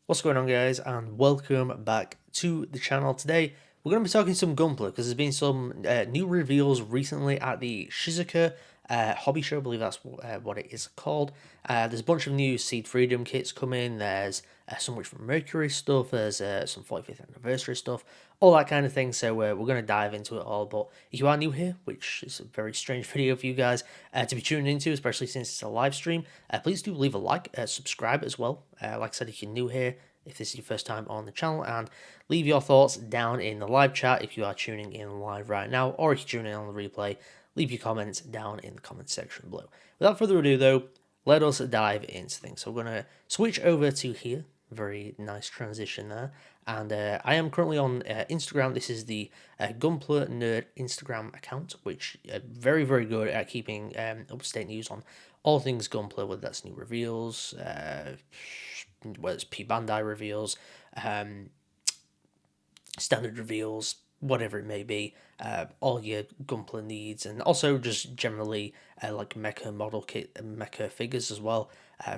What's going on, guys, and welcome back to the channel. Today we're going to be talking some Gunpla because there's been some new reveals recently at the Shizuoka Hobby Show. I believe that's what it is called. There's a bunch of new SEED Freedom kits coming. There's some which from Mercury stuff. There's some 45th anniversary stuff, all that kind of thing. So we're going to dive into it all. But if you are new here, which is a very strange video for you guys to be tuning into, especially since it's a live stream, please do leave a like, subscribe as well. Like I said, if you're new here, if this is your first time on the channel, and leave your thoughts down in the live chat if you are tuning in live right now, or if you're tuning in on the replay, leave your comments down in the comment section below. Without further ado though, let us dive into things. So we're going to switch over to here, very nice transition there, and I am currently on Instagram. This is the Gunpla Nerd Instagram account, which very, very good at keeping up-to-date news on all things Gunpla, whether that's new reveals, whether it's Bandai reveals, standard reveals, whatever it may be, all your Gunpla needs, and also just generally like Mecha model kit and Mecha figures as well.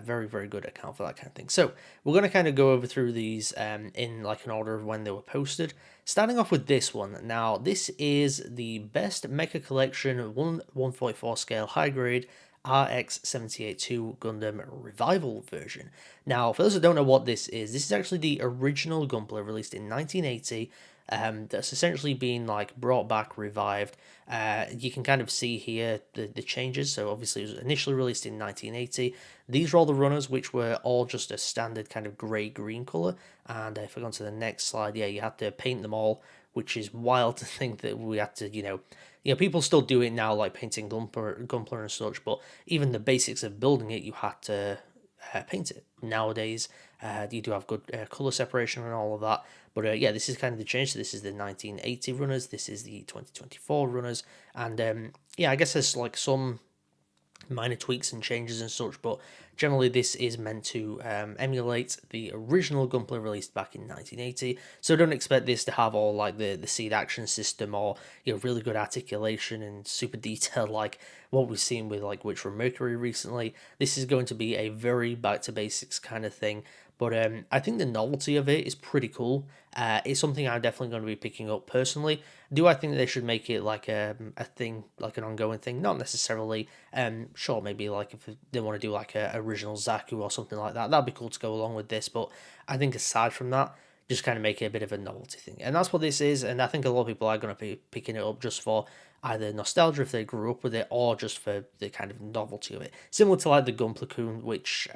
Very, very good account for that kind of thing. So we're going to kind of go over through these in like an order of when they were posted. Starting off with this one. Now, this is the best Mecha collection 1/144 scale high grade RX-782 Gundam Revival version. Now, for those who don't know what this is actually the original Gunpla released in 1980. That's essentially been like brought back, revived. You can kind of see here the changes. So obviously it was initially released in 1980. These are all the runners, which were all just a standard kind of grey-green colour. And if I go on to the next slide, yeah, you had to paint them all, which is wild to think that we had to, people still do it now, like painting Gunpla and such, but even the basics of building it, you had to paint it. Nowadays, you do have good colour separation and all of that, but yeah, this is kind of the change. So this is the 1980 runners, this is the 2024 runners, and yeah, I guess there's like some minor tweaks and changes and such, but generally this is meant to emulate the original Gunpla released back in 1980, so don't expect this to have all like the seed action system or really good articulation and super detailed like what we've seen with like which from Mercury recently. This is going to be a very back to basics kind of thing, but I think the novelty of it is pretty cool. It's something I'm definitely going to be picking up personally. Do I think that they should make it like a thing, like an ongoing thing? Not necessarily. Sure, maybe like if they want to do like a original Zaku or something like that, that'd be cool to go along with this. But I think aside from that, just kind of make it a bit of a novelty thing. And that's what this is, and I think a lot of people are going to be picking it up just for either nostalgia if they grew up with it, or just for the kind of novelty of it. Similar to like the Gunpla, which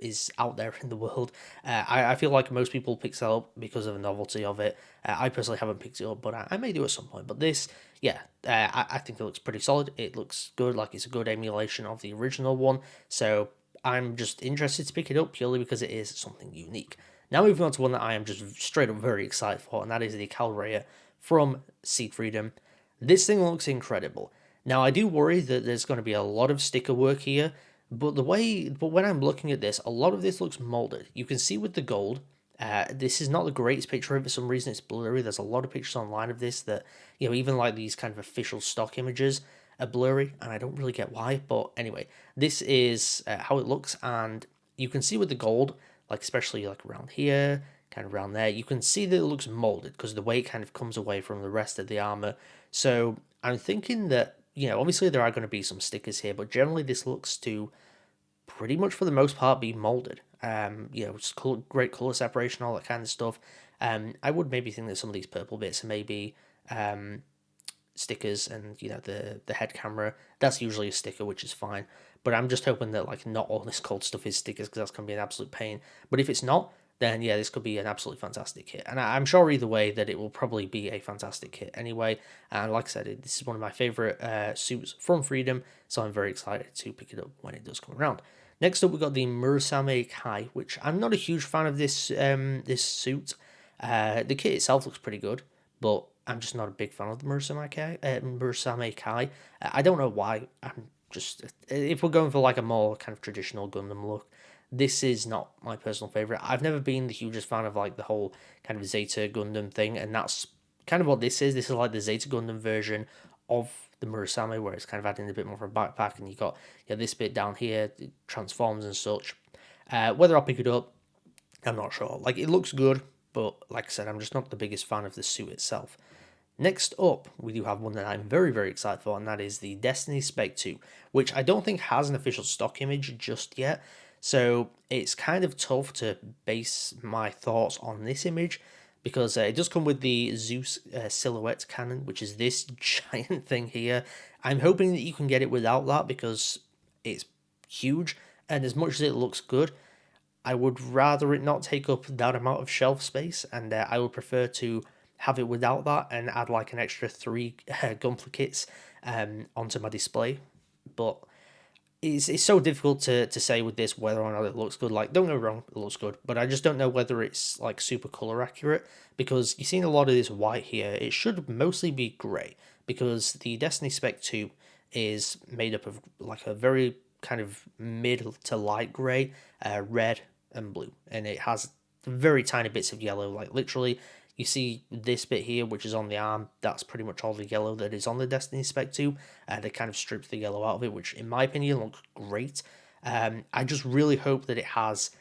is out there in the world. I feel like most people pick it up because of the novelty of it. I personally haven't picked it up, but I may do at some point. But this, yeah, I think it looks pretty solid. It looks good, like it's a good emulation of the original one. So I'm just interested to pick it up purely because it is something unique. Now moving on to one that I am just straight up very excited for, and that is the CALR from SEED Freedom. This thing looks incredible. Now I do worry that there's going to be a lot of sticker work here, but when I'm looking at this, a lot of this looks molded. You can see with the gold, this is not the greatest picture of it. For some reason it's blurry. There's a lot of pictures online of this that, even like these kind of official stock images are blurry, and I don't really get why. But anyway, this is how it looks, and you can see with the gold, like especially like around here, kind of around there, you can see that it looks molded because the way it kind of comes away from the rest of the armor. So I'm thinking that, obviously there are going to be some stickers here, but generally this looks to pretty much for the most part be molded. Just great color separation, all that kind of stuff. I would maybe think that some of these purple bits are maybe stickers, and the head camera, that's usually a sticker, which is fine. But I'm just hoping that like not all this cold stuff is stickers, because that's going to be an absolute pain. But if it's not, then yeah, this could be an absolutely fantastic kit. And I'm sure either way that it will probably be a fantastic kit anyway. And like I said, this is one of my favorite suits from Freedom, so I'm very excited to pick it up when it does come around. Next up, we got the Murasame Kai, which I'm not a huge fan of this this suit. The kit itself looks pretty good, but I'm just not a big fan of the Murasame Kai. I don't know why. I'm just, if we're going for like a more kind of traditional Gundam look, this is not my personal favorite. I've never been the hugest fan of like the whole kind of Zeta Gundam thing, and that's kind of what this is. This is like the Zeta Gundam version of the Murasame, where it's kind of adding a bit more of a backpack, and you got this bit down here, it transforms and such. Whether I'll pick it up, I'm not sure. Like, it looks good, but like I said, I'm just not the biggest fan of the suit itself. Next up, we do have one that I'm very, very excited for, and that is the Destiny Spec 2, which I don't think has an official stock image just yet. So it's kind of tough to base my thoughts on this image because it does come with the Zeus silhouette cannon, which is this giant thing here. I'm hoping that you can get it without that because it's huge, and as much as it looks good, I would rather it not take up that amount of shelf space, and I would prefer to have it without that and add like an extra 3 Gunpla kits onto my display. But it's so difficult to say with this whether or not it looks good. Like, don't get me wrong, it looks good, but I just don't know whether it's like super color accurate because you've seen a lot of this white here. It should mostly be grey because the Destiny Spec 2 is made up of like a very kind of mid to light grey, red and blue, and it has very tiny bits of yellow. Like, literally, you see this bit here, which is on the arm, that's pretty much all the yellow that is on the Destiny Spec 2. They kind of stripped the yellow out of it, which in my opinion looks great. I just really hope that it has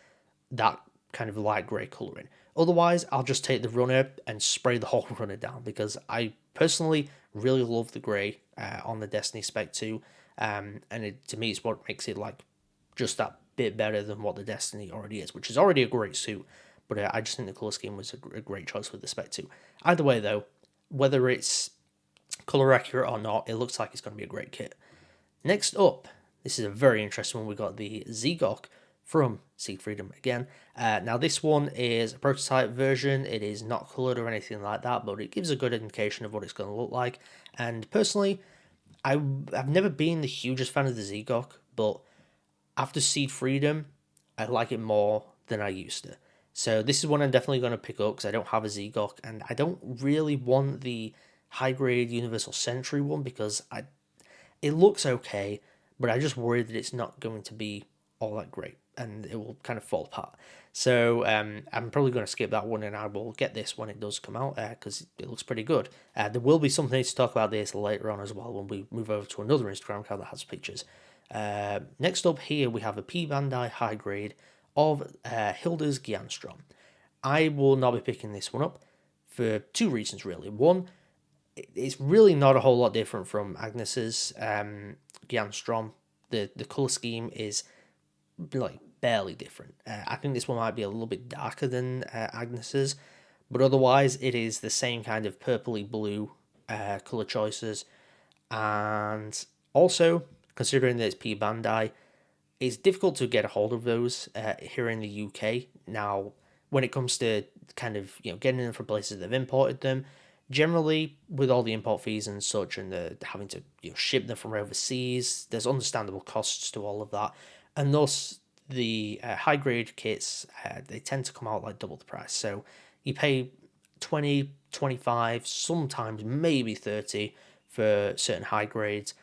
that kind of light grey colouring. Otherwise, I'll just take the runner and spray the whole runner down because I personally really love the grey on the Destiny Spec 2. And to me, it's what makes it like just that bit better than what the Destiny already is, which is already a great suit. But I just think the colour scheme was a great choice with the Spec 2. Either way, though, whether it's colour accurate or not, it looks like it's going to be a great kit. Next up, this is a very interesting one. We got the Zock from SEED Freedom again. Now, this one is a prototype version. It is not coloured or anything like that, but it gives a good indication of what it's going to look like. And personally, I've never been the hugest fan of the Zock, but after SEED Freedom, I like it more than I used to. So this is one I'm definitely going to pick up because I don't have a Zock, and I don't really want the high-grade Universal Sentry one because it looks okay, but I just worry that it's not going to be all that great, and it will kind of fall apart. So I'm probably going to skip that one, and I will get this when it does come out because it looks pretty good. There will be something to talk about this later on as well when we move over to another Instagram account that has pictures. Next up here, we have a P Bandai high-grade of Hilda's Gyanstrom. I will not be picking this one up for 2 reasons, really. One, it's really not a whole lot different from Agnes's Gyanstrom. The colour scheme is like barely different. I think this one might be a little bit darker than Agnes's, but otherwise it is the same kind of purpley blue colour choices. And also, considering that it's P Bandai, it's difficult to get a hold of those here in the UK. Now, when it comes to kind of, getting them from places that have imported them, generally with all the import fees and such, and having to ship them from overseas, there's understandable costs to all of that, and thus the high grade kits they tend to come out like double the price. So you pay 20, 25, sometimes maybe 30 for certain high grades.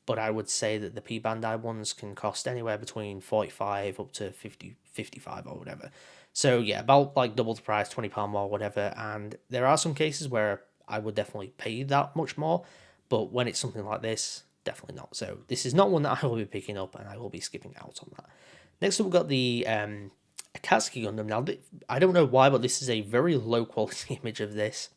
But I would say that the P Bandai ones can cost anywhere between 45 up to 50, 55 or whatever. So yeah, about like double the price, £20 more, whatever. And there are some cases where I would definitely pay that much more, but when it's something like this, definitely not. So this is not one that I will be picking up, and I will be skipping out on that. Next up, we've got the Akatsuki Gundam. Now, I don't know why, but this is a very low quality image of this.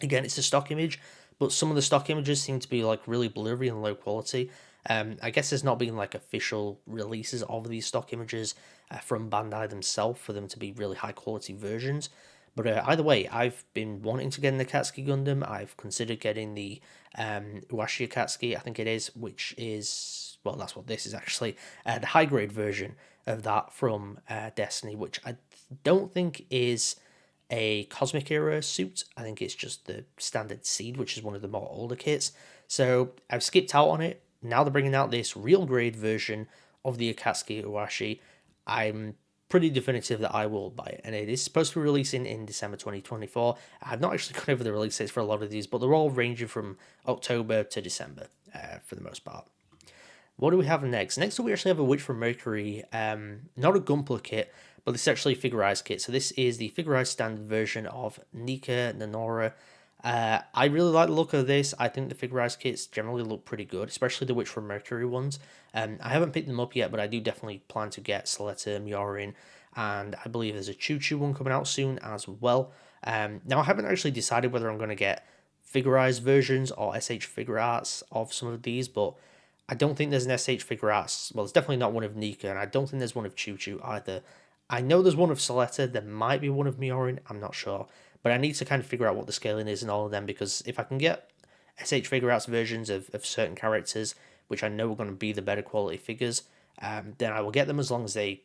Again, it's a stock image, but some of the stock images seem to be like really blurry and low quality. I guess there's not been like official releases of these stock images from Bandai themselves for them to be really high quality versions. But either way, I've been wanting to get an Akatsuki Gundam. I've considered getting the Uashi Akatsuki, I think it is, which is, well, that's what this is actually, the high grade version of that from Destiny, which I don't think is a Cosmic Era suit. I think it's just the standard Seed, which is one of the more older kits. So I've skipped out on it. Now they're bringing out this real grade version of the Akatsuki Uashi. I'm pretty definitive that I will buy it, and it is supposed to be releasing in December 2024. I've not actually gone over the release dates for a lot of these, but they're all ranging from October to December for the most part. What do we have next? Next up, we actually have a Witch from Mercury, not a Gunpla kit, but this is actually a figurized kit. So this is the figurized standard version of Nika Nanora. I really like the look of this. I think the figurized kits generally look pretty good, especially the Witch from Mercury ones. I haven't picked them up yet, but I do definitely plan to get Soletta, Myorin, and I believe there's a Choo Choo one coming out soon as well. Now I haven't actually decided whether I'm going to get figurized versions or SH figure arts of some of these, but I don't think there's an SH figure arts. Well, it's definitely not one of Nika, and I don't think there's one of Choo Choo either. I know there's one of Soletta, there might be one of Miorin, I'm not sure. But I need to kind of figure out what the scaling is and all of them, because if I can get SH figure arts versions of certain characters, which I know are going to be the better quality figures, then I will get them as long as they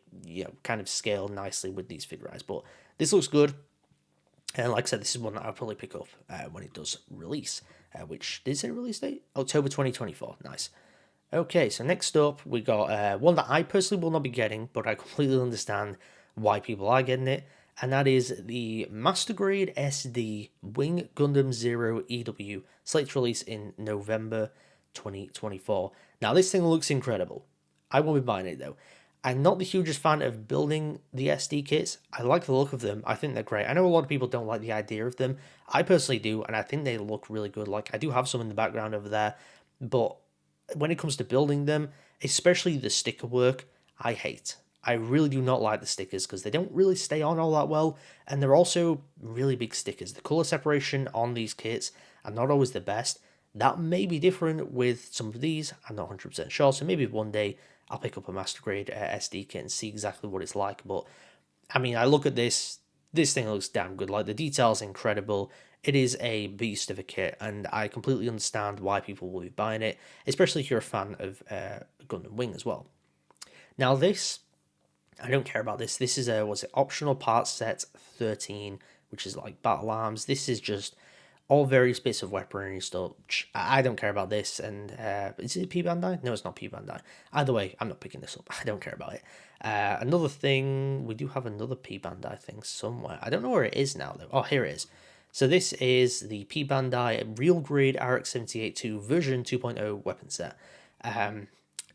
kind of scale nicely with these figure arts. But this looks good. And like I said, this is one that I'll probably pick up when it does release, which, did it say release date? October 2024, nice. Okay, so next up, we got one that I personally will not be getting, but I completely understand why people are getting it, and that is the Master Grade SD Wing Gundam Zero EW, slated to release in November 2024. Now, this thing looks incredible. I won't be buying it, though. I'm not the hugest fan of building the SD kits. I like the look of them. I think they're great. I know a lot of people don't like the idea of them. I personally do, and I think they look really good. Like, I do have some in the background over there, but when it comes to building them, especially the sticker work, I hate. I really do not like the stickers because they don't really stay on all that well, and they're also really big stickers. The color separation on these kits are not always the best. That may be different with some of these, I'm not 100% sure, so maybe one day I'll pick up a Master Grade SD kit and see exactly what it's like. But I mean, I look at this thing looks damn good. Like, the detail's incredible. It is a beast of a kit, and I completely understand why people will be buying it, especially if you're a fan of Gundam Wing as well. Now this, I don't care about this. This is a, was it optional parts set 13, which is like battle arms. This is just all various bits of weaponry stuff. I don't care about this. And is it P Bandai? No, it's not P Bandai. Either way, I'm not picking this up. I don't care about it. Another thing, we do have another P Bandai thing somewhere. I don't know where it is now though. Oh, here it is. So this is the P Bandai Real Grade RX-78-2 version 2.0 weapon set.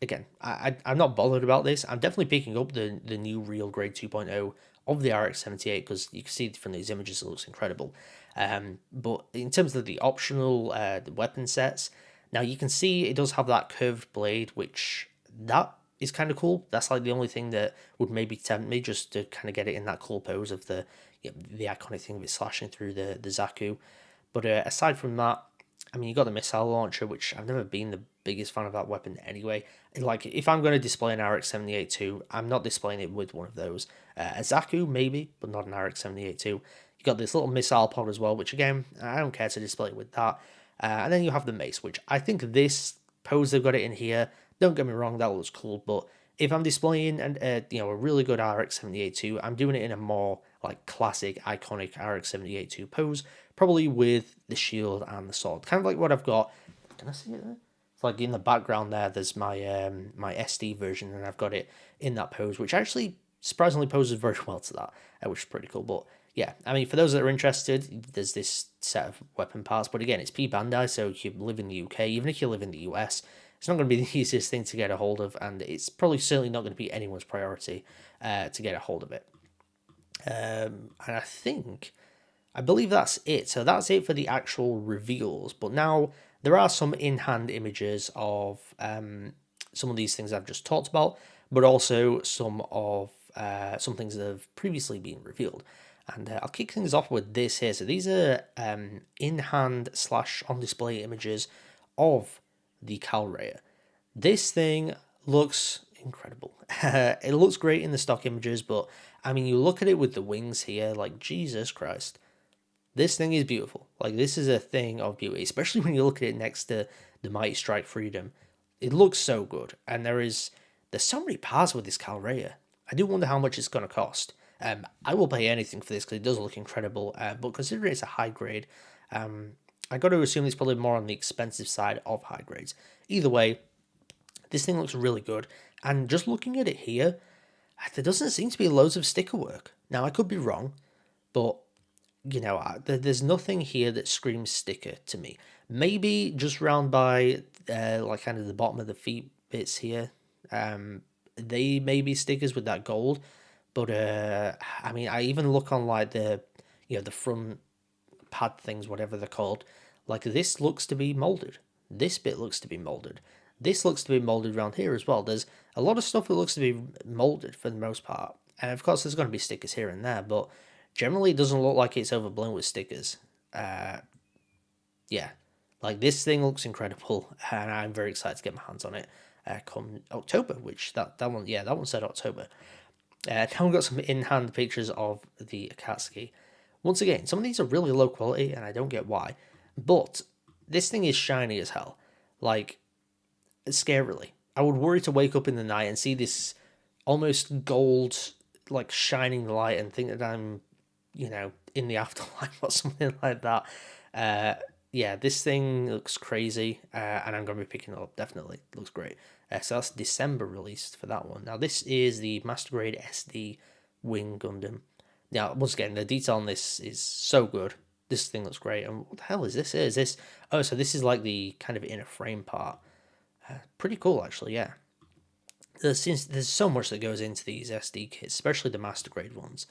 Again, I'm not bothered about this. I'm definitely picking up the new Real Grade 2.0 of the RX-78 because you can see from these images it looks incredible. But in terms of the optional the weapon sets, now you can see it does have that curved blade, which that is kind of cool. That's like the only thing that would maybe tempt me, just to kind of get it in that cool pose of the iconic thing of it slashing through the Zaku. But aside from that, I mean, you got the missile launcher, which I've never been the biggest fan of that weapon anyway. Like, if I'm going to display an RX-78-2, I'm not displaying it with one of those. A Zaku, maybe, but not an RX-78-2. You got this little missile pod as well, which again, I don't care to display it with that. And then you have the mace, which I think this pose they've got it in here, don't get me wrong, that looks cool, but if I'm displaying a really good RX-78-2, I'm doing it in a more like classic, iconic RX-78-2 pose, probably with the shield and the sword. Kind of like what I've got. Can I see it there? It's like in the background there, there's my my SD version, and I've got it in that pose, which actually surprisingly poses very well to that, which is pretty cool. But yeah, I mean, for those that are interested, there's this set of weapon parts, but again, it's P Bandai, so if you live in the UK, even if you live in the US, it's not going to be the easiest thing to get a hold of, and it's probably certainly not going to be anyone's priority to get a hold of it. And I believe that's it. So that's it for the actual reveals. But now there are some in-hand images of some of these things I've just talked about, but also some of some things that have previously been revealed. And I'll kick things off with this here. So these are in-hand / on-display images of the CALR. This thing looks incredible. It looks great in the stock images, but I mean, you look at it with the wings here, like, Jesus Christ. This thing is beautiful. Like, this is a thing of beauty, especially when you look at it next to the Mighty Strike Freedom. It looks so good, and there's so many parts with this CALR. I do wonder how much it's going to cost. I will pay anything for this because it does look incredible, but considering it's a high grade, I got to assume it's probably more on the expensive side of high grades. Either way, this thing looks really good, and just looking at it here, there doesn't seem to be loads of sticker work. Now, I could be wrong, but there's nothing here that screams sticker to me. Maybe just round by like kind of the bottom of the feet bits here, they may be stickers with that gold, but I mean, I even look on like the the front pad things, whatever they're called. Like, this looks to be molded. This bit looks to be molded. This looks to be molded around here as well. There's a lot of stuff that looks to be molded for the most part. And of course, there's going to be stickers here and there, but generally it doesn't look like it's overblown with stickers. Yeah, like this thing looks incredible, and I'm very excited to get my hands on it come October, which that one, yeah, that one said October. Now we've got some in-hand pictures of the Akatsuki. Once again, some of these are really low quality, and I don't get why, but this thing is shiny as hell, like, scarily. I would worry to wake up in the night and see this almost gold, like, shining light and think that I'm, in the afterlife or something like that. Yeah, this thing looks crazy, and I'm going to be picking it up, definitely. It looks great. So that's December released for that one. Now, this is the Master Grade SD Wing Gundam. Now, once again, the detail on this is so good. This thing looks great. And what the hell is this? Is this... Oh, so this is like the kind of inner frame part. Pretty cool, actually, yeah. There's so much that goes into these SD kits, especially the Master Grade ones.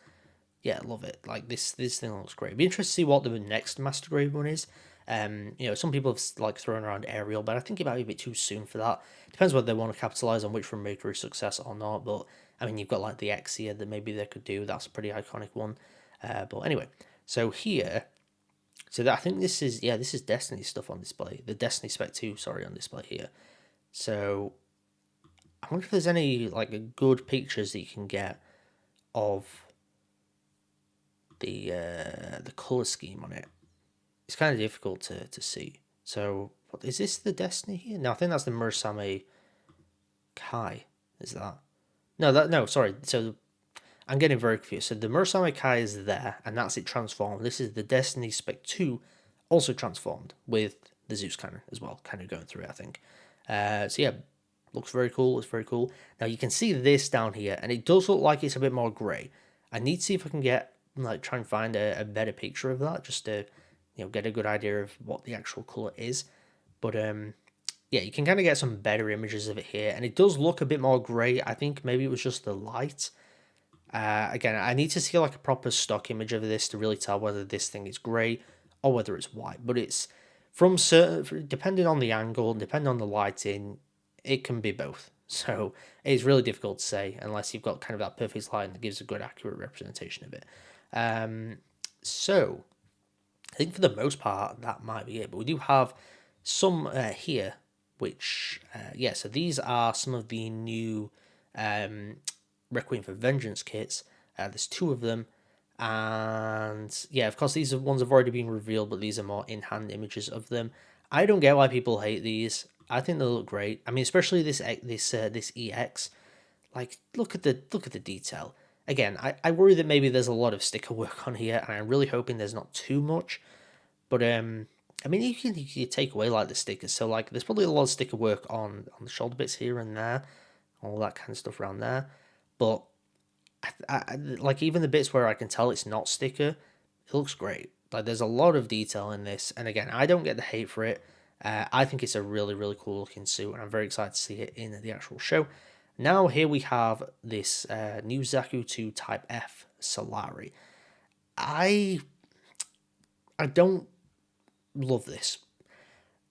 Yeah, love it. Like, this thing looks great. Be interested to see what the next Master Grade one is. Some people have like thrown around Aerial, but I think it might be a bit too soon for that. Depends whether they want to capitalize on which from Mercury success or not. But I mean, you've got like the X here that maybe they could do. That's a pretty iconic one. But anyway, so here, I think this is Destiny stuff on display. The Destiny Spec 2, sorry, on display here. So I wonder if there's any like good pictures that you can get of the color scheme on it. It's kind of difficult to see. So, what is this, the Destiny here? No, I think that's the Murasame Kai. Is that? No, sorry. So, I'm getting very confused. So, the Murasame Kai is there, and that's it transformed. This is the Destiny Spec 2, also transformed, with the Zeus cannon as well, kind of going through it, I think. So, yeah, looks very cool. It's very cool. Now, you can see this down here, and it does look like it's a bit more grey. I need to see if I can try and find a better picture of that, just to get a good idea of what the actual color is. But yeah, you can kind of get some better images of it here, and it does look a bit more gray. I think maybe it was just the light. Again, I need to see like a proper stock image of this to really tell whether this thing is gray or whether it's white. But it's depending on the angle, depending on the lighting, it can be both. So it's really difficult to say unless you've got kind of that perfect light that gives a good accurate representation of it. So I think for the most part, that might be it. But we do have some here, which, so these are some of the new Recforent Vengence kits. There's 2 of them. And, yeah, of course, these ones have already been revealed, but these are more in-hand images of them. I don't get why people hate these. I think they look great. I mean, especially this EX. Like, look at the detail. Again, I worry that maybe there's a lot of sticker work on here, and I'm really hoping there's not too much. But, I mean, you can take away, like, the stickers. So, like, there's probably a lot of sticker work on the shoulder bits here and there. All that kind of stuff around there. But, like, even the bits where I can tell it's not sticker, it looks great. Like, there's a lot of detail in this. And, again, I don't get the hate for it. I think it's a really, really cool looking suit, and I'm very excited to see it in the actual show. Now, here we have this new Zaku 2 Type F Salari. I don't love this.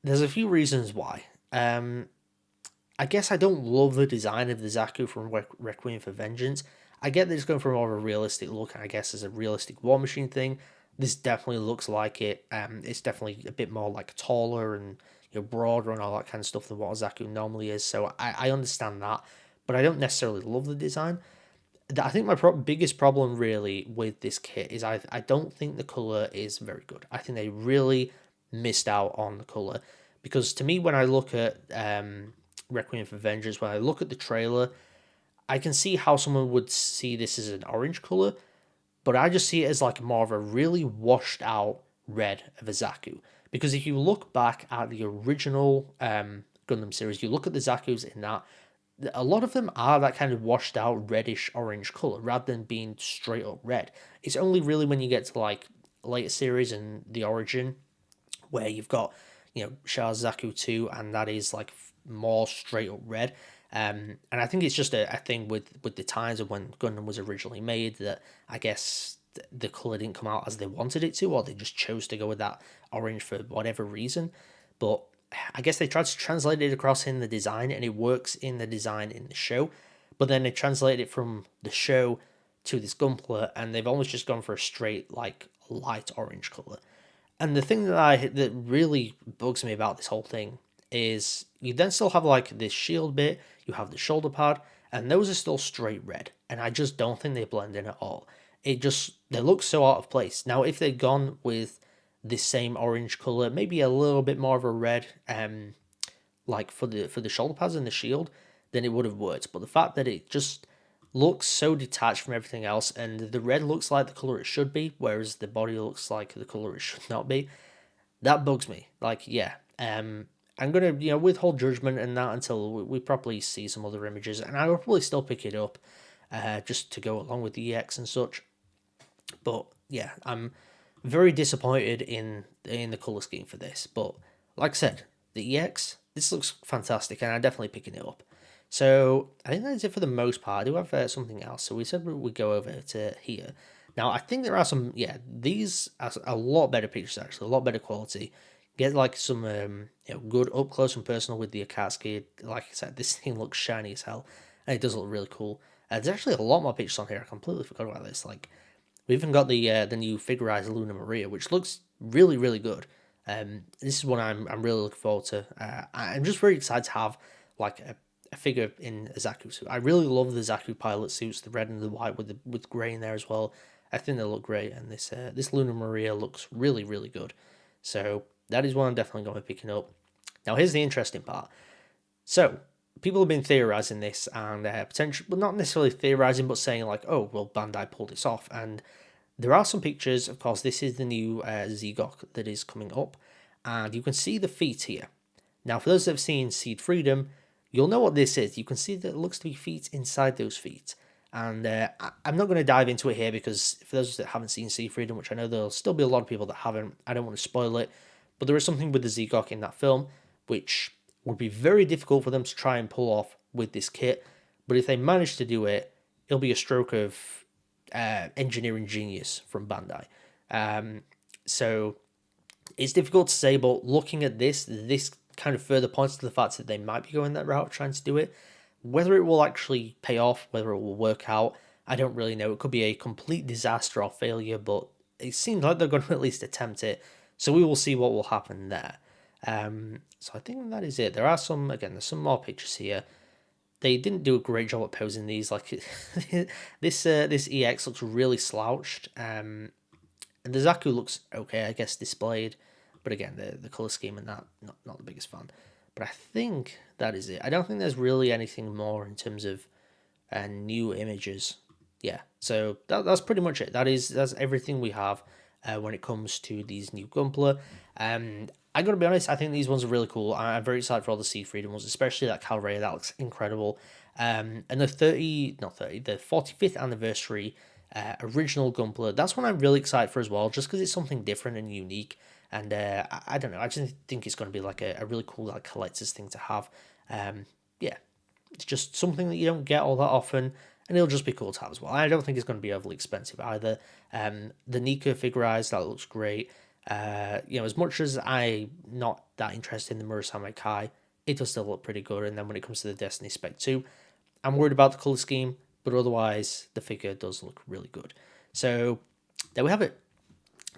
There's a few reasons why. I guess I don't love the design of the Zaku from Recforent Vengence. I get that it's going for more of a realistic look, and I guess as a realistic War Machine thing. This definitely looks like it. It's definitely a bit more like taller and broader and all that kind of stuff than what a Zaku normally is. So I understand that, but I don't necessarily love the design. I think my biggest problem really with this kit is I don't think the colour is very good. I think they really missed out on the colour, because to me, when I look at Requiem for Vengeance, when I look at the trailer, I can see how someone would see this as an orange colour, but I just see it as like more of a really washed out red of a Zaku. Because if you look back at the original Gundam series, you look at the Zakus in that, a lot of them are that kind of washed out reddish orange colour rather than being straight up red. It's only really when you get to like later series and the Origin where you've got, Char's Zaku 2, and that is like more straight up red. And I think it's just a thing with the times of when Gundam was originally made, that I guess the colour didn't come out as they wanted it to, or they just chose to go with that orange for whatever reason. But I guess they tried to translate it across in the design, and it works in the design in the show. But then they translated it from the show to this Gunpla, and they've almost just gone for a straight like light orange color. And the thing that really bugs me about this whole thing is you then still have like this shield bit, you have the shoulder pad, and those are still straight red, and I just don't think they blend in at all. They look so out of place. Now, if they'd gone with this same orange color, maybe a little bit more of a red, like for the shoulder pads and the shield, then it would have worked. But the fact that it just looks so detached from everything else, and the red looks like the color it should be, whereas the body looks like the color it should not be, that bugs me. Like, yeah, I'm gonna withhold judgment and that until we properly see some other images, and I will probably still pick it up, just to go along with the EX and such. But yeah, I'm very disappointed in the color scheme for this. But like I said, the EX, this looks fantastic, and I'm definitely picking it up. So I think that's it for the most part. I do have something else. So we said we'd go over to here. Now I think there are some, these are a lot better pictures actually, a lot better quality. Get like some good up close and personal with the Akatsuki. Like I said, this thing looks shiny as hell, and it does look really cool. There's actually a lot more pictures on here. I completely forgot about this. Like, we even got the new figurized Luna Maria, which looks really, really good. This is one I'm really looking forward to. I'm just very excited to have like a figure in a Zaku suit. I really love the Zaku pilot suits, the red and the white with grey in there as well. I think they look great, and this Luna Maria looks really, really good. So that is one I'm definitely going to be picking up. Now here's the interesting part. So people have been theorizing this, and potentially, well, not necessarily theorizing, but saying like, oh, well, Bandai pulled this off. And there are some pictures. Of course, this is the new Zegok that is coming up, and you can see the feet here. Now, for those that have seen SEED Freedom, you'll know what this is. You can see that it looks to be feet inside those feet. And I'm not going to dive into it here, because for those that haven't seen SEED Freedom, which I know there'll still be a lot of people that haven't, I don't want to spoil it, but there is something with the Zegok in that film which would be very difficult for them to try and pull off with this kit. But if they manage to do it, it'll be a stroke of engineering genius from Bandai. So it's difficult to say, but looking at this kind of further points to the fact that they might be going that route, trying to do it. Whether it will actually pay off, whether it will work out, I don't really know. It could be a complete disaster or failure, but it seems like they're going to at least attempt it. So we will see what will happen there. So I think that is it. There are some, again, there's some more pictures here. They didn't do a great job at posing these. Like this EX looks really slouched. And the Zaku looks okay, I guess, displayed. But again, the color scheme and that, not the biggest fan. But I think that is it. I don't think there's really anything more in terms of new images. Yeah, so that's pretty much it. That's everything we have when it comes to these new Gunpla. I gotta be honest, I think these ones are really cool. I'm very excited for all the SEED Freedom ones, especially that CALR, that looks incredible. And the 45th anniversary original Gunpla, that's one I'm really excited for as well, just because it's something different and unique. And I don't know, I just think it's going to be like a really cool like collector's thing to have. Yeah, it's just something that you don't get all that often, and it'll just be cool to have as well. I don't think it's going to be overly expensive either. The Nika figurized, that looks great. As much as I'm not that interested in the Murasame Kai, it does still look pretty good. And then when it comes to the Destiny Spec 2, I'm worried about the colour scheme, but otherwise the figure does look really good. So there we have it.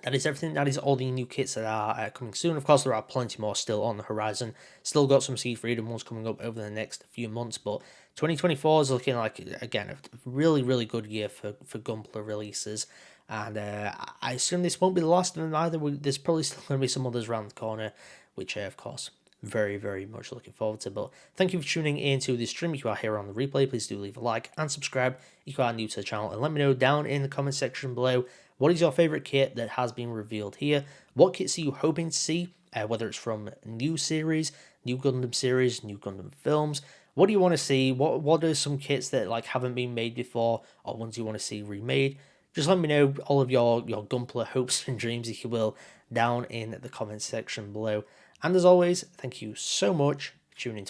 That is everything. That is all the new kits that are coming soon. Of course, there are plenty more still on the horizon. Still got some SEED Freedom ones coming up over the next few months, but 2024 is looking like, again, a really, really good year for Gunpla releases. And I assume this won't be the last of them either. There's probably still going to be some others around the corner, which, of course, very, very much looking forward to. But thank you for tuning into this stream. If you are here on the replay, please do leave a like and subscribe if you are new to the channel. And let me know down in the comment section below, what is your favourite kit that has been revealed here? What kits are you hoping to see? Whether it's from new series, new Gundam series, new Gundam films. What do you want to see? What are some kits that like haven't been made before, or ones you want to see remade? Just let me know all of your Gunpla hopes and dreams, if you will, down in the comment section below. And as always, thank you so much for tuning into